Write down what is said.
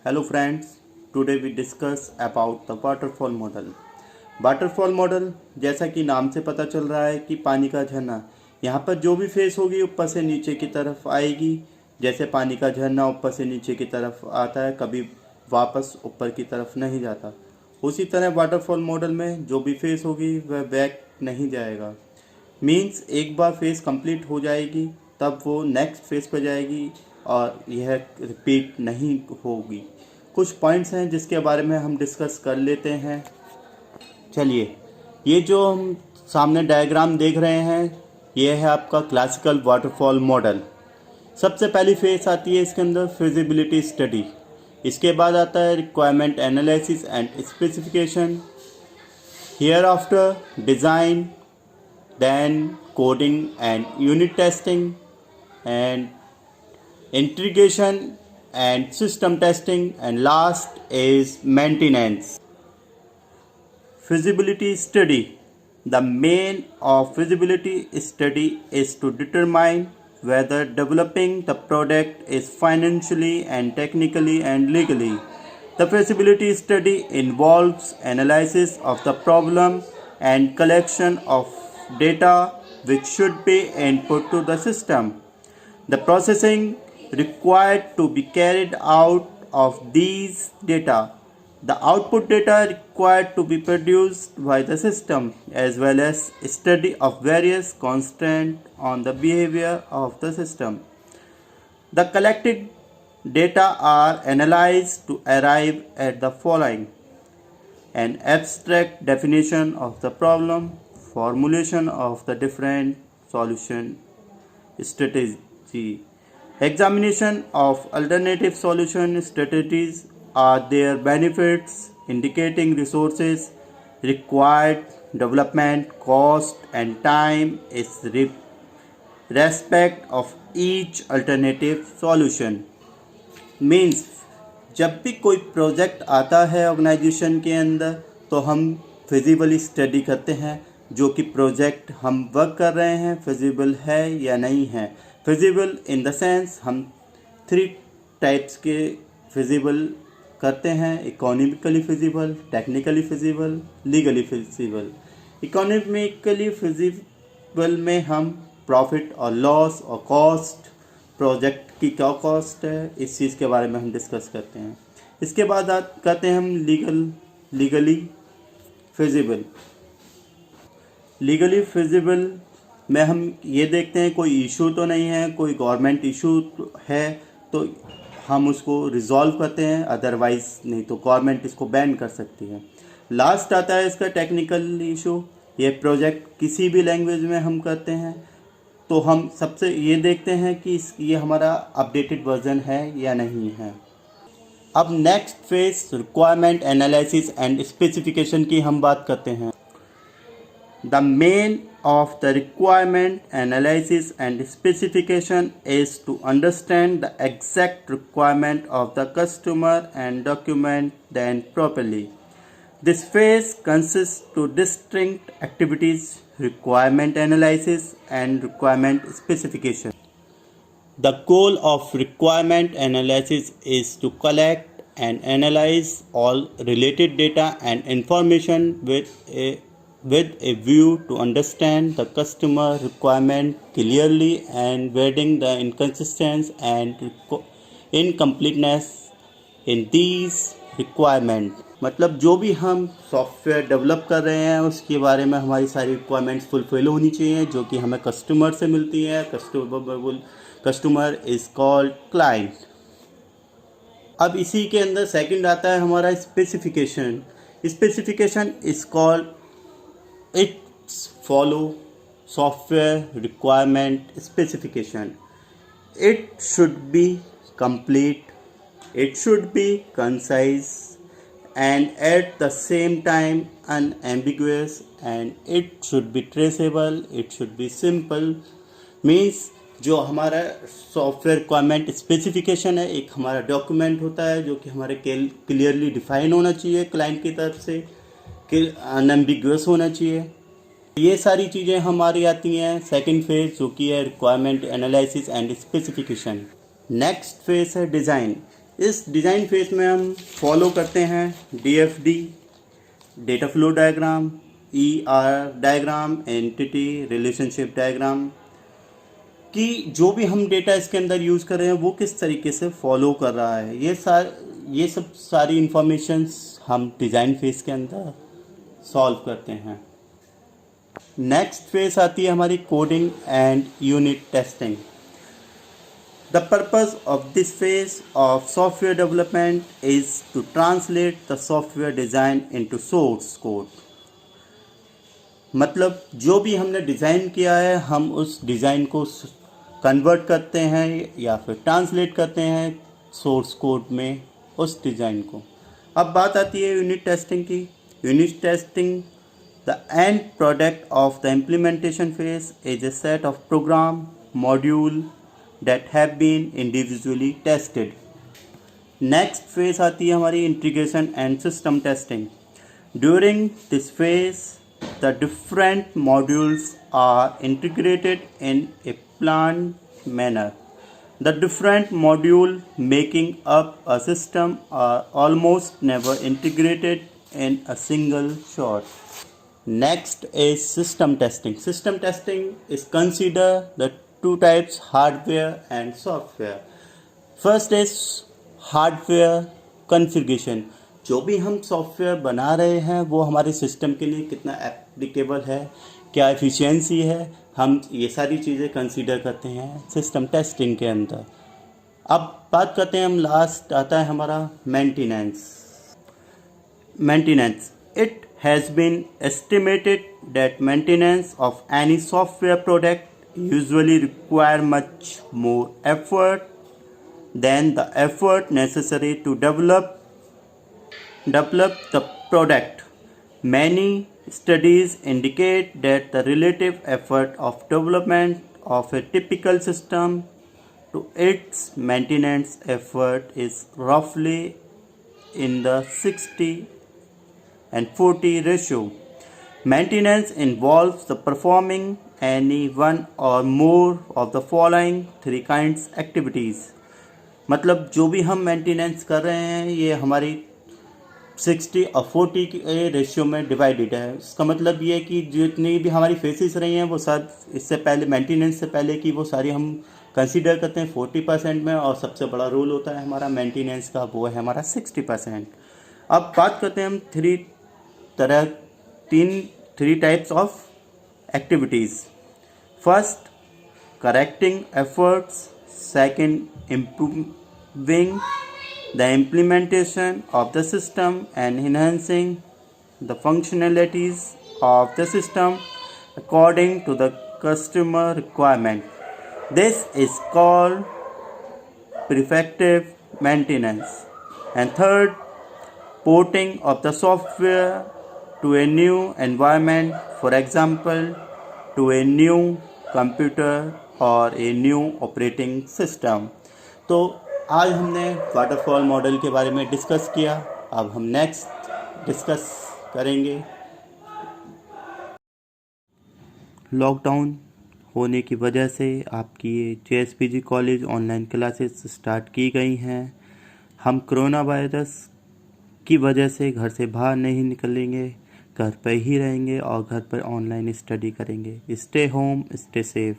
Hello friends, today we discuss about the waterfall model. Waterfall model जैसा कि नाम से पता चल रहा है कि पानी का झरना, यहाँ पर जो भी फेस होगी ऊपर से नीचे की तरफ आएगी। जैसे पानी का झरना ऊपर से नीचे की तरफ आता है, कभी वापस ऊपर की तरफ नहीं जाता, उसी तरह वाटरफॉल मॉडल में जो भी फेस होगी वह बैक नहीं जाएगा। मीन्स एक बार फेस कंप्लीट हो जाएगी तब वो नेक्स्ट फेस पर जाएगी और यह रिपीट नहीं होगी। कुछ पॉइंट्स हैं जिसके बारे में हम डिस्कस कर लेते हैं। चलिए, ये जो हम सामने डायग्राम देख रहे हैं ये है आपका क्लासिकल वाटरफॉल मॉडल। सबसे पहली फेस आती है इसके अंदर फिजिबिलिटी स्टडी, इसके बाद आता है requirement analysis and specification, here after design, then coding and unit testing and integration and system testing, and last is maintenance. Feasibility study. The main of feasibility study is to determine whether developing the product is financially and technically and legally. The feasibility study involves analysis of the problem and collection of data which should be input to the system. The processing required to be carried out of these data, the output data required to be produced by the system, as well as study of various constraints on the behavior of the system. The collected data are analyzed to arrive at the following: an abstract definition of the problem, formulation of the different solution strategy, examination of alternative solution strategies, are their benefits, indicating resources required, development cost and time is respect of each alternative solution. Means जब भी कोई project आता है organisation के अंदर तो हम feasibility study करते हैं जो कि प्रोजेक्ट हम वर्क कर रहे हैं फिजिबल है या नहीं है। फिजिबल इन द सेंस हम 3 टाइप्स के फिजिबल करते हैं: economically feasible, technically feasible, legally feasible. Economically feasible में हम प्रॉफिट और लॉस और कॉस्ट, प्रोजेक्ट की क्या कॉस्ट है, इस चीज़ के बारे में हम डिस्कस करते हैं। इसके बाद करते हैं हम लीगली फिजिबल। लीगली फिजिबल में हम ये देखते हैं कोई इशू तो नहीं है, कोई गवर्नमेंट इशू है तो हम उसको रिजॉल्व करते हैं, अदरवाइज नहीं तो गवर्नमेंट इसको बैन कर सकती है। लास्ट आता है इसका टेक्निकल इशू। ये प्रोजेक्ट किसी भी लैंग्वेज में हम करते हैं तो हम सबसे ये देखते हैं कि ये हमारा अपडेटेड वर्जन है या नहीं है। अब next phase requirement analysis and specification की हम बात करते हैं। The main of the requirement analysis and specification is to understand the exact requirement of the customer and document them properly. This phase consists to distinct activities: requirement analysis and requirement specification. The goal of requirement analysis is to collect and analyze all related data and information with a view to understand the customer requirement clearly and avoiding the inconsistencies and incompleteness in these requirement. मतलब जो भी हम software develop कर रहे हैं उसके बारे में हमारी सारी रिक्वायरमेंट्स फुलफिल होनी चाहिए जो कि हमें कस्टमर से मिलती है। Customer is called client. अब इसी के अंदर सेकंड आता है हमारा specification. Specification is called It's follow software requirement specification. It should be complete, it should be concise, and at the same time unambiguous, and it should be traceable, it should be simple. Means जो हमारा software requirement specification है एक हमारा document होता है जो कि हमारे क्लियरली डिफाइन होना चाहिए, क्लाइंट की तरफ से कि अनएम्बिगुअस होना चाहिए। ये सारी चीज़ें हमारी आती हैं सेकंड फेज जो कि है requirement analysis and specification. Next phase है डिज़ाइन। इस डिज़ाइन फेज में हम फॉलो करते हैं DFD, data flow diagram, ER diagram, entity relationship diagram, कि जो भी हम डेटा इसके अंदर यूज़ कर रहे हैं वो किस तरीके से फॉलो कर रहा है। ये सब सारी इंफॉर्मेशंस हम डिज़ाइन फेज के अंदर सॉल्व करते हैं। नेक्स्ट फेज आती है हमारी coding and unit testing. The purpose of this phase of software development is to translate the software design into source code. मतलब जो भी हमने डिज़ाइन किया है हम उस डिज़ाइन को कन्वर्ट करते हैं या फिर ट्रांसलेट करते हैं सोर्स कोड में उस डिज़ाइन को। अब बात आती है यूनिट टेस्टिंग की। Unit testing, the end product of the implementation phase is a set of program module that have been individually tested. Next phase आती है हमारी integration and system testing. During this phase, the different modules are integrated in a planned manner. The different module making up a system are almost never integrated in a single shot. Next is system testing. System testing is considered the two types, hardware and software. First is hardware configuration. जो भी हम software बना रहे हैं वो हमारे system के लिए कितना एप्लीकेबल है, क्या एफिशिएंसी है, हम ये सारी चीज़ें कंसीडर करते हैं सिस्टम टेस्टिंग के अंदर। अब बात करते हैं हम, लास्ट आता है हमारा maintenance. It has been estimated that maintenance of any software product usually require much more effort than the effort necessary to develop the product. Many studies indicate that the relative effort of development of a typical system to its maintenance effort is roughly in the 60 and 40 ratio. Maintenance involves the performing any one or more of the following three kinds activities. मतलब जो भी हम maintenance कर रहे हैं ये हमारी 60 और 40 के रेशियो में डिवाइडेड है। इसका मतलब ये कि जितनी भी हमारी फेसेस रही हैं वो सब इससे पहले, मेंटेनेंस से पहले की, वो सारी हम कंसीडर करते हैं 40% में, और सबसे बड़ा रोल होता है हमारा मेंटेनेंस का, वो है हमारा 60%। अब बात करते हैं हम three types of activities. First, correcting efforts. Second, improving the implementation of the system and enhancing the functionalities of the system according to the customer requirement. This is called preventive maintenance. And third, porting of the software to a new environment, for example, to a new computer or a new operating system. तो आज हमने waterfall model के बारे में discuss किया। अब हम next discuss करेंगे लॉकडाउन होने की वजह से आपकी ये JSPG college online classes start की गई हैं। हम कोरोना वायरस की वजह से घर से बाहर नहीं निकलेंगे, घर पर ही रहेंगे और घर पर ऑनलाइन स्टडी करेंगे। Stay home, stay safe.